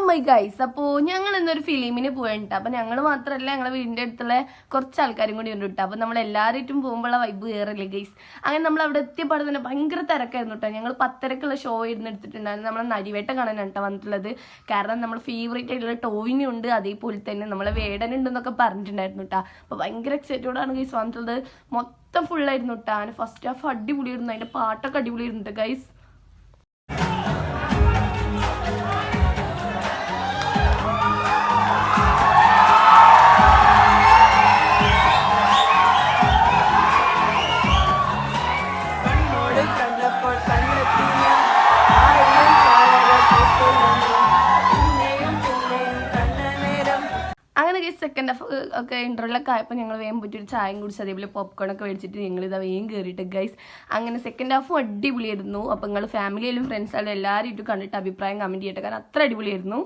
My guys, അപ്പോൾ ഞങ്ങൾ ഇന്നൊരു ഫിലിമിന് പോയിട്ടുണ്ട്. അപ്പം ഞങ്ങൾ മാത്രമല്ല, ഞങ്ങളെ വീടിൻ്റെ അടുത്തുള്ള കുറച്ച് ആൾക്കാരും കൂടി ഉണ്ട് കേട്ടോ. അപ്പം നമ്മൾ എല്ലാവരും പോകുമ്പോഴുള്ള വൈബ് കയറല്ലേ ഗൈസ്. അങ്ങനെ നമ്മൾ അവിടെ എത്തിയപാടെ തന്നെ ഭയങ്കര തിരക്കായിരുന്നു കേട്ടോ. ഞങ്ങൾ 10:30 ഷോ ഇരുന്ന് എടുത്തിട്ടുണ്ടായിരുന്നു. നമ്മൾ നരിവേട്ട കാണാനാണ് കേട്ടോ വന്നിട്ടുള്ളത്. കാരണം നമ്മൾ ഫേവറേറ്റ് ആയിട്ടുള്ള ടോവിനി ഉണ്ട്, അതേപോലെ തന്നെ നമ്മളെ വേടനുണ്ടെന്നൊക്കെ പറഞ്ഞിട്ടുണ്ടായിരുന്നു കേട്ടോ. അപ്പോൾ ഭയങ്കര എക്സൈറ്റഡോടാണ് ഗൈസ് വന്നിട്ടുള്ളത്. മൊത്തം ഫുള്ളായിരുന്നു കേട്ടോ. അങ്ങനെ ഫസ്റ്റ് ഹാഫ് അടിപൊളിയായിരുന്നു, അതിൻ്റെ പാട്ടൊക്കെ അടിപൊളിയായിരുന്നു കേട്ടോ ഗൈസ്. അങ്ങനെ സെക്കൻഡ് ഹാഫ് ഒക്കെ ഇൻ്റർവെല്ലൊക്കെ ആയപ്പോൾ ഞങ്ങൾ വേഗം പോയിട്ട് ഒരു ചായയും കുടിച്ച് അതേപോലെ പോപ്കോണൊക്കെ മേടിച്ചിട്ട് ഞങ്ങൾ ഇതാ വേഗം കയറിയിട്ട് ഗൈസ്. അങ്ങനെ സെക്കൻഡ് ഹാഫും അടിപൊളിയായിരുന്നു. അപ്പോൾ നിങ്ങൾ ഫാമിലിയിലും ഫ്രണ്ട്സായാലും എല്ലാവരും ഇത് കണ്ടിട്ട് അഭിപ്രായം കമൻറ്റ് ചെയ്യട്ടെ, കാരണം അത്ര അടിപൊളിയായിരുന്നു.